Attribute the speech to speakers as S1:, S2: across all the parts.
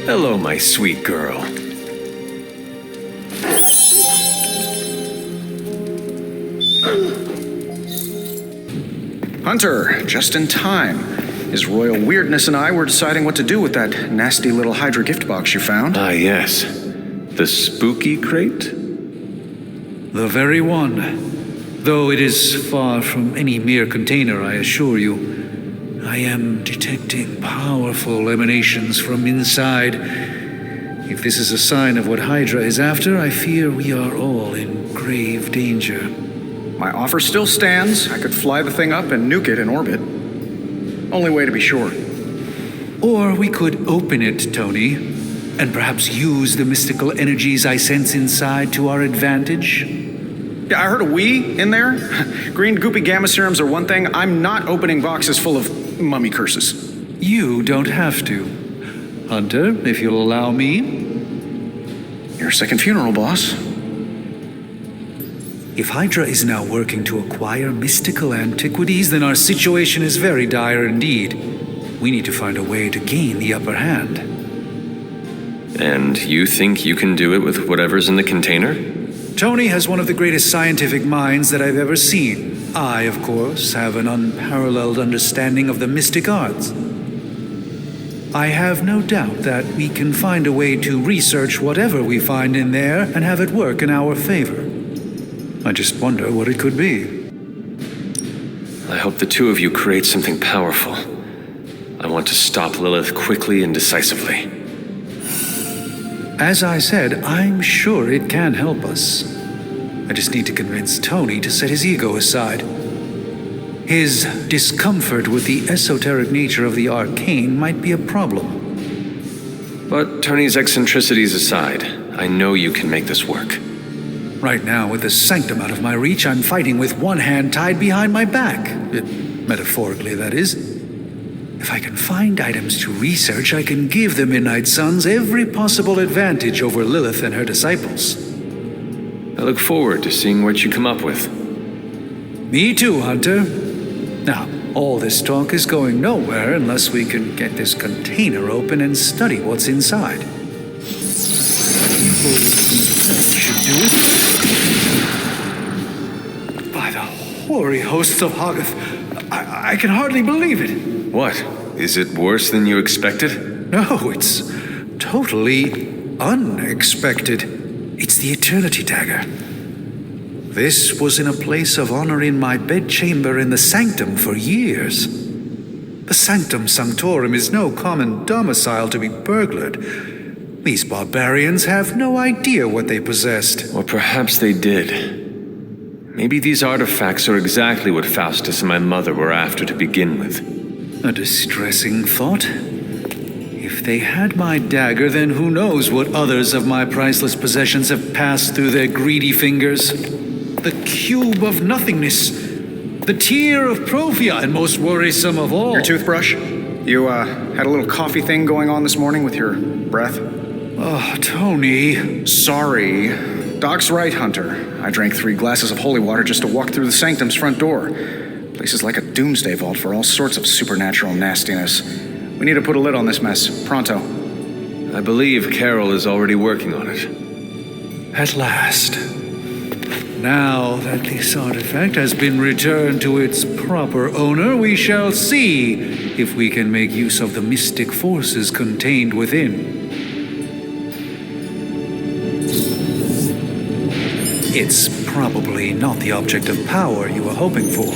S1: Hello, my sweet girl.
S2: Hunter, just in time. His royal weirdness and I were deciding what to do with that nasty little Hydra gift box you found.
S1: Ah, yes. The spooky crate?
S3: The very one. Though it is far from any mere container, I assure you. I am detecting powerful emanations from inside. If this is a sign of what Hydra is after, I fear we are all in grave danger.
S2: My offer still stands. I could fly the thing up and nuke it in orbit. Only way to be sure.
S3: Or we could open it, Tony, and perhaps use the mystical energies I sense inside to our advantage.
S2: Yeah, I heard a "we" in there. Green goopy gamma serums are one thing. I'm not opening boxes full of mummy curses.
S3: You don't have to. Hunter, if you'll allow me.
S2: Your second funeral, boss.
S3: If Hydra is now working to acquire mystical antiquities, then our situation is very dire indeed. We need to find a way to gain the upper hand.
S1: And you think you can do it with whatever's in the container?
S3: Tony has one of the greatest scientific minds that I've ever seen. I, of course, have an unparalleled understanding of the mystic arts. I have no doubt that we can find a way to research whatever we find in there and have it work in our favor. I just wonder what it could be.
S1: I hope the two of you create something powerful. I want to stop Lilith quickly and decisively.
S3: As I said, I'm sure it can help us. I just need to convince Tony to set his ego aside. His discomfort with the esoteric nature of the arcane might be a problem.
S1: But Tony's eccentricities aside, I know you can make this work.
S3: Right now, with the sanctum out of my reach, I'm fighting with one hand tied behind my back. Metaphorically, that is. If I can find items to research, I can give the Midnight Suns every possible advantage over Lilith and her disciples.
S1: I look forward to seeing what you come up with.
S3: Me too, Hunter. Now, all this talk is going nowhere unless we can get this container open and study what's inside. That should do it. By the hoary hosts of Hoggoth, I can hardly believe it.
S1: What? Is it worse than you expected?
S3: No, it's totally unexpected. It's the Eternity Dagger. This was in a place of honor in my bedchamber in the Sanctum for years. The Sanctum Sanctorum is no common domicile to be burglared. These barbarians have no idea what they possessed.
S1: Or perhaps they did. Maybe these artifacts are exactly what Faustus and my mother were after to begin with.
S3: A distressing thought. If they had my dagger, then who knows what others of my priceless possessions have passed through their greedy fingers. The cube of nothingness, the tear of Profia, and most worrisome of all.
S2: Your toothbrush? You, had a little coffee thing going on this morning with your breath?
S3: Oh, Tony.
S2: Sorry. Doc's right, Hunter. I drank 3 glasses of holy water just to walk through the Sanctum's front door. Place is like a doomsday vault for all sorts of supernatural nastiness. We need to put a lid on this mess, pronto.
S1: I believe Carol is already working on it.
S3: At last. Now that this artifact has been returned to its proper owner, we shall see if we can make use of the mystic forces contained within. It's probably not the object of power you were hoping for.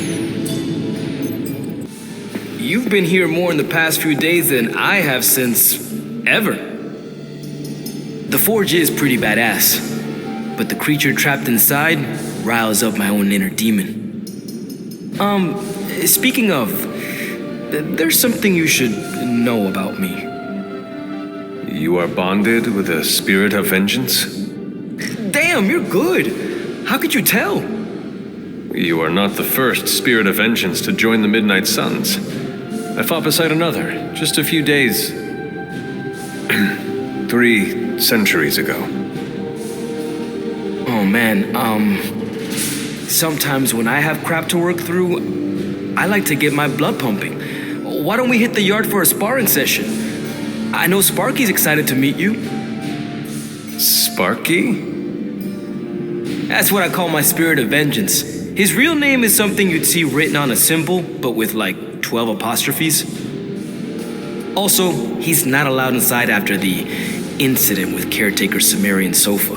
S4: You've been here more in the past few days than I have since ever. The forge is pretty badass, but the creature trapped inside riles up my own inner demon. Speaking of, there's something you should know about me.
S1: You are bonded with a spirit of vengeance?
S4: Damn, you're good. How could you tell?
S1: You are not the first spirit of vengeance to join the Midnight Suns. I fought beside another, just a few days... 3 centuries ago.
S4: Oh man, sometimes when I have crap to work through, I like to get my blood pumping. Why don't we hit the yard for a sparring session? I know Sparky's excited to meet you.
S1: Sparky?
S4: That's what I call my spirit of vengeance. His real name is something you'd see written on a symbol, but with like 12 apostrophes. Also, he's not allowed inside after the incident with caretaker Sumerian sofa.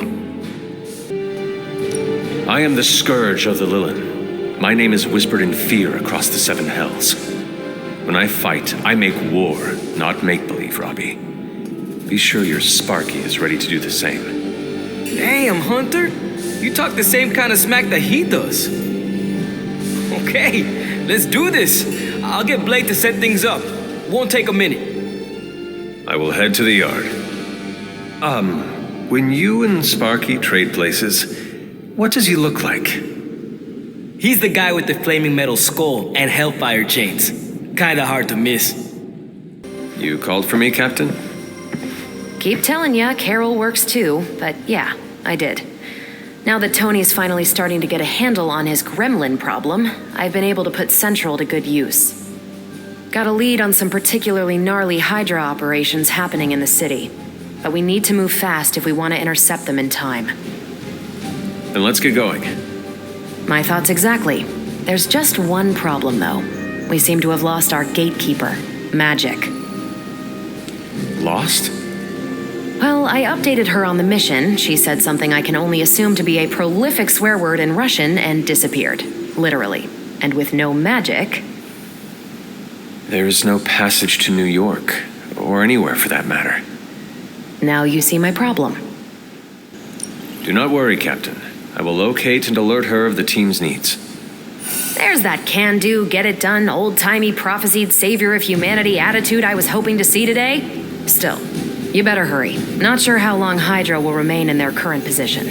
S1: I am the scourge of the Lilin. My name is whispered in fear across the seven hells. When I fight, I make war, not make-believe, Robbie. Be sure your Sparky is ready to do the same.
S4: Damn, Hunter. You talk the same kind of smack that he does. Okay, let's do this. I'll get Blake to set things up. Won't take a minute.
S1: I will head to the yard. When you and Sparky trade places, what does he look like?
S4: He's the guy with the flaming metal skull and hellfire chains. Kinda hard to miss.
S1: You called for me, Captain?
S5: Keep telling ya, Carol works too, but yeah, I did. Now that Tony's finally starting to get a handle on his gremlin problem, I've been able to put Central to good use. Got a lead on some particularly gnarly Hydra operations happening in the city, but we need to move fast if we want to intercept them in time.
S1: Then let's get going.
S5: My thoughts exactly. There's just one problem, though. We seem to have lost our gatekeeper, Magik.
S1: Lost?
S5: Well, I updated her on the mission. She said something I can only assume to be a prolific swear word in Russian and disappeared. Literally. And with no magic...
S1: There is no passage to New York, or anywhere for that matter.
S5: Now you see my problem.
S1: Do not worry, Captain. I will locate and alert her of the team's needs.
S5: There's that can-do, get-it-done, old-timey prophesied savior of humanity attitude I was hoping to see today. Still, you better hurry. Not sure how long Hydra will remain in their current position.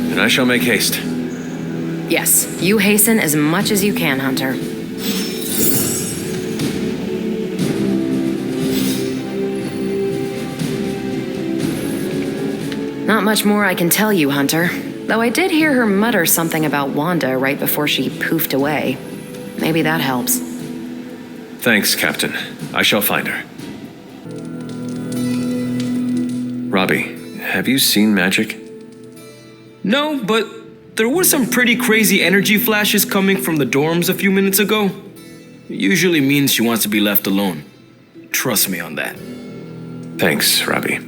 S1: Then I shall make haste.
S5: Yes, you hasten as much as you can, Hunter. Not much more I can tell you, Hunter. Though I did hear her mutter something about Wanda right before she poofed away. Maybe that helps.
S1: Thanks, Captain. I shall find her. Robbie, have you seen Magik?
S4: No, but there were some pretty crazy energy flashes coming from the dorms a few minutes ago. It usually means she wants to be left alone. Trust me on that.
S1: Thanks, Robbie.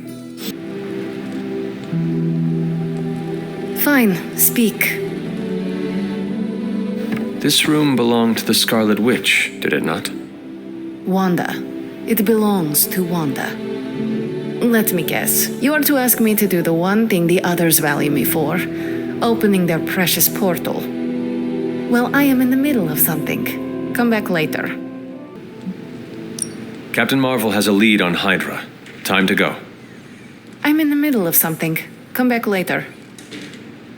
S5: Fine, speak.
S1: This room belonged to the Scarlet Witch, did it not?
S6: Wanda. It belongs to Wanda. Let me guess. You are to ask me to do the one thing the others value me for, opening their precious portal. Well, I am in the middle of something. Come back later.
S1: Captain Marvel has a lead on Hydra. Time to go.
S6: I'm in the middle of something. Come back later.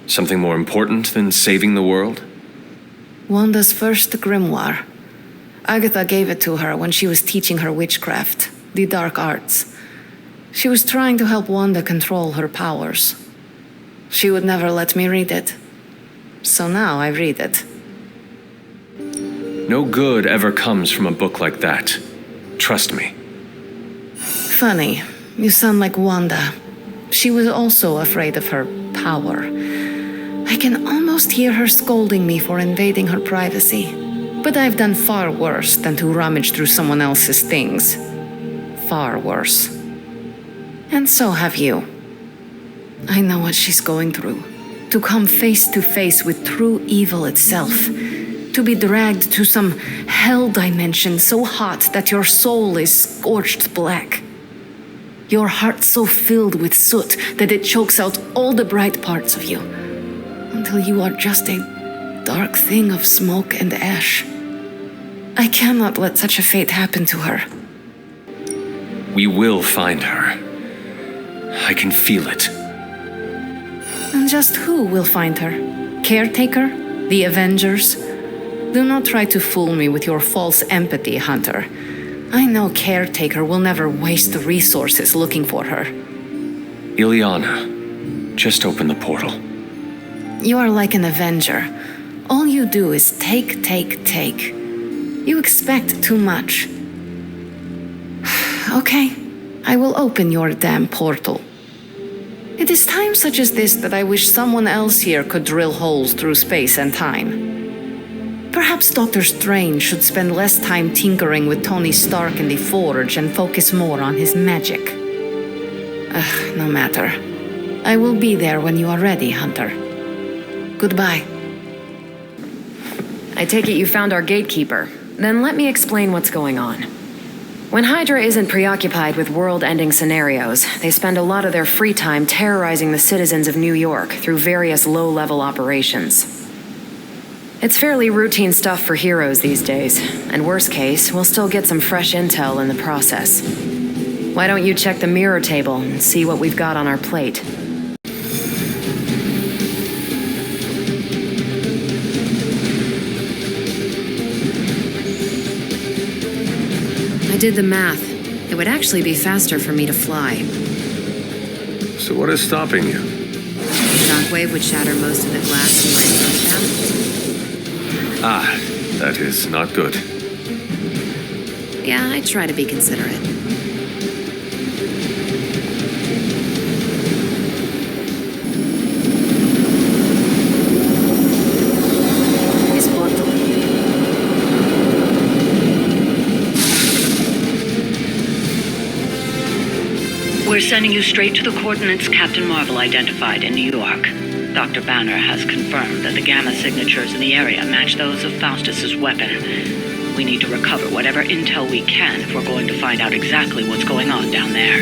S1: Something more important than saving the world?
S6: Wanda's first grimoire. Agatha gave it to her when she was teaching her witchcraft, the dark arts. She was trying to help Wanda control her powers. She would never let me read it. So now I read it.
S1: No good ever comes from a book like that. Trust me.
S6: Funny, you sound like Wanda. She was also afraid of her power. I can almost hear her scolding me for invading her privacy. But I've done far worse than to rummage through someone else's things. Far worse. And so have you. I know what she's going through. To come face to face with true evil itself. To be dragged to some hell dimension so hot that your soul is scorched black. Your heart so filled with soot that it chokes out all the bright parts of you. Until you are just a dark thing of smoke and ash. I cannot let such a fate happen to her.
S1: We will find her. I can feel it.
S6: And just who will find her? Caretaker? The Avengers? Do not try to fool me with your false empathy, Hunter. I know Caretaker will never waste the resources looking for her.
S1: Ileana, just open the portal.
S6: You are like an Avenger. All you do is take, take, take. You expect too much. Okay, I will open your damn portal. It is times such as this that I wish someone else here could drill holes through space and time. Perhaps Dr. Strange should spend less time tinkering with Tony Stark in the Forge and focus more on his magic. No matter. I will be there when you are ready, Hunter. Goodbye.
S5: I take it you found our gatekeeper. Then let me explain what's going on. When Hydra isn't preoccupied with world-ending scenarios, they spend a lot of their free time terrorizing the citizens of New York through various low-level operations. It's fairly routine stuff for heroes these days, and worst case, we'll still get some fresh intel in the process. Why don't you check the mirror table and see what we've got on our plate? I did the math. It would actually be faster for me to fly.
S1: So what is stopping you?
S5: Shockwave would shatter most of the glass in my camp.
S1: Ah, that is not good.
S5: Yeah, I try to be considerate.
S7: We're sending you straight to the coordinates Captain Marvel identified in New York. Dr. Banner has confirmed that the gamma signatures in the area match those of Faustus's weapon. We need to recover whatever intel we can if we're going to find out exactly what's going on down there.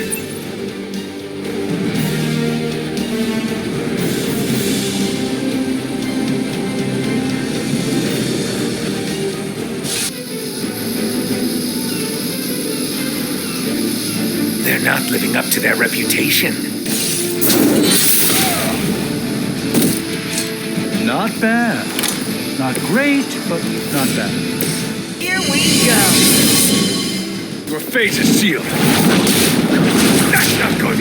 S8: They're not living up to their reputation.
S3: Not bad. Not great, but not bad.
S8: Here we go.
S1: Your fate is sealed.
S8: That's not good.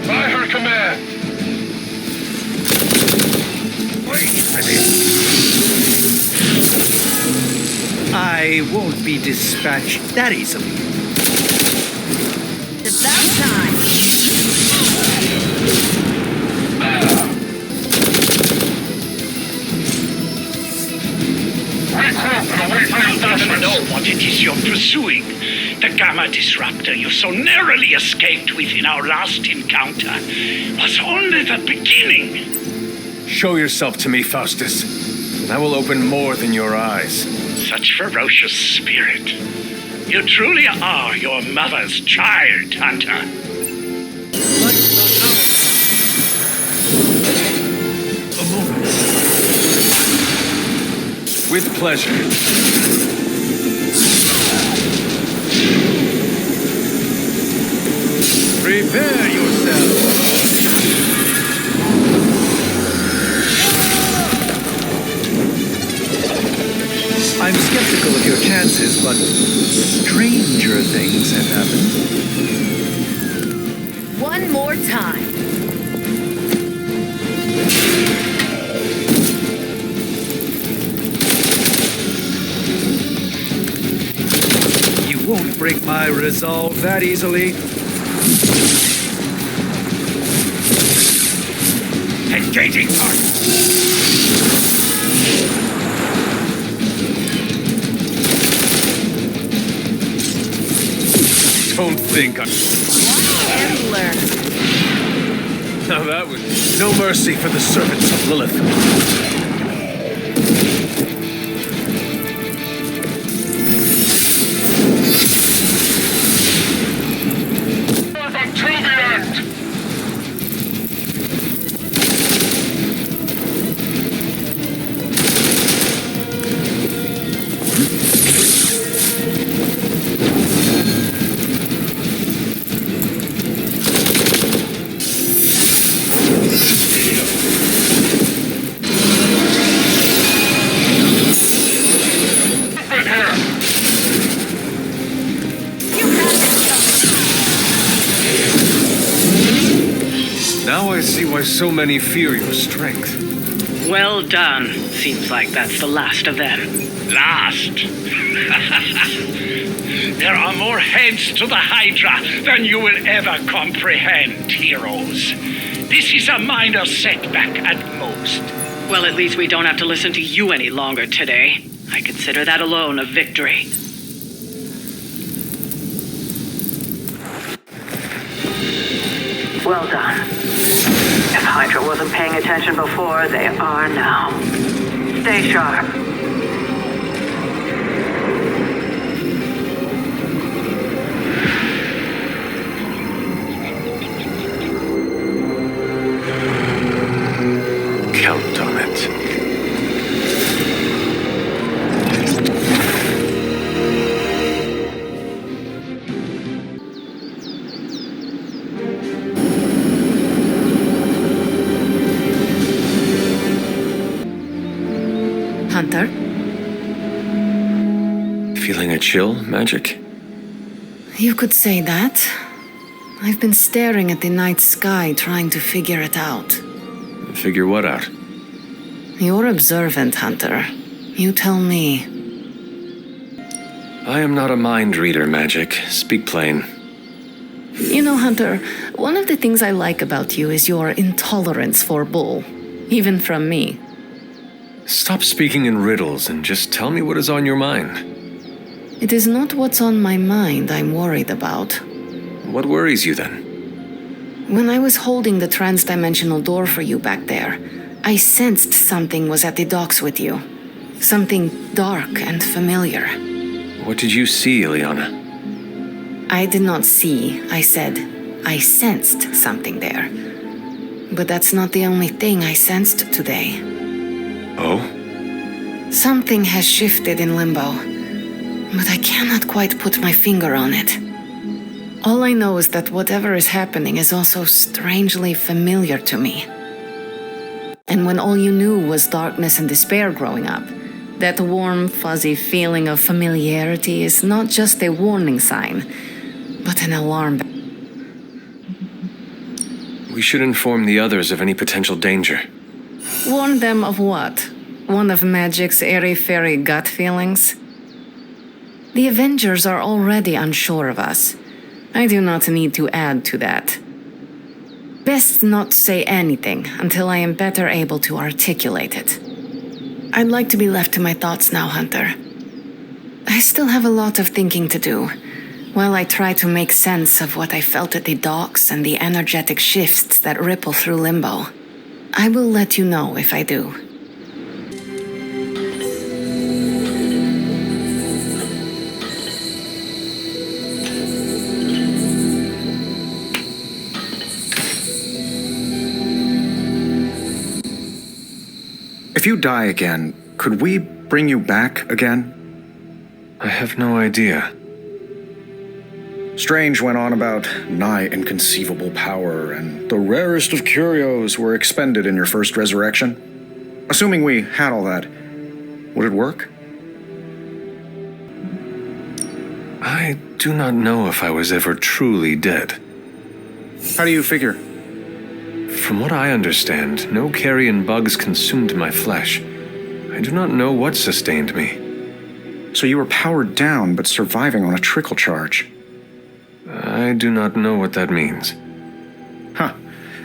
S1: By her command.
S8: Wait for this.
S3: I won't be dispatched that easily.
S8: It's about time.
S9: Doesn't know what it is you're pursuing. The Gamma Disruptor you so narrowly escaped with in our last encounter was only the beginning.
S1: Show yourself to me, Faustus, and I will open more than your eyes.
S9: Such ferocious spirit. You truly are your mother's child, Hunter.
S3: A moment.
S1: With pleasure.
S3: Prepare yourself. I'm skeptical of your chances, but stranger things have happened.
S5: One more time.
S3: You won't break my resolve that easily.
S8: Engaging target.
S1: Don't think I'm...
S5: And learn.
S1: Now that was... No mercy for the servants of Lilith.
S9: Until the end.
S1: so many fear your strength?
S7: Well done. Seems like that's the last of them.
S9: Last? There are more heads to the Hydra than you will ever comprehend, heroes. This is a minor setback at most.
S7: Well, at least we don't have to listen to you any longer today. I consider that alone a victory. Well done. If Hydra wasn't paying attention before, they are now. Stay sharp.
S1: Count on it.
S6: Hunter?
S1: Feeling a chill, Magik?
S6: You could say that. I've been staring at the night sky trying to figure it out.
S1: Figure what out?
S6: You're observant, Hunter. You tell me.
S1: I am not a mind reader, Magik. Speak plain.
S6: You know, Hunter, one of the things I like about you is your intolerance for bull. Even from me.
S1: Stop speaking in riddles and just tell me what is on your mind.
S6: It is not what's on my mind I'm worried about.
S1: What worries you then?
S6: When I was holding the transdimensional door for you back there, I sensed something was at the docks with you. Something dark and familiar.
S1: What did you see, Ileana?
S6: I did not see, I said. I sensed something there. But that's not the only thing I sensed today.
S1: Oh?
S6: Something has shifted in Limbo, but I cannot quite put my finger on it. All I know is that whatever is happening is also strangely familiar to me. And when all you knew was darkness and despair growing up, that warm, fuzzy feeling of familiarity is not just a warning sign, but an alarm bell.
S1: We should inform the others of any potential danger.
S6: Warn them of what? One of Magik's airy-fairy gut feelings? The Avengers are already unsure of us. I do not need to add to that. Best not say anything until I am better able to articulate it. I'd like to be left to my thoughts now, Hunter. I still have a lot of thinking to do, while I try to make sense of what I felt at the docks and the energetic shifts that ripple through Limbo. I will let you know if I do.
S2: If you die again, could we bring you back again?
S1: I have no idea.
S2: Strange went on about nigh inconceivable power, and the rarest of curios were expended in your first resurrection. Assuming we had all that, would it work?
S1: I do not know if I was ever truly dead.
S2: How do you figure?
S1: From what I understand, no carrion bugs consumed my flesh. I do not know what sustained me.
S2: So you were powered down, but surviving on a trickle charge.
S1: I do not know what that means.
S2: Huh.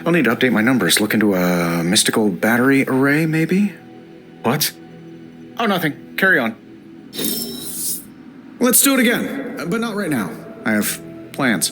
S2: I'll need to update my numbers. Look into a mystical battery array, maybe?
S1: What?
S2: Oh, nothing. Carry on. Let's do it again, but not right now. I have plans.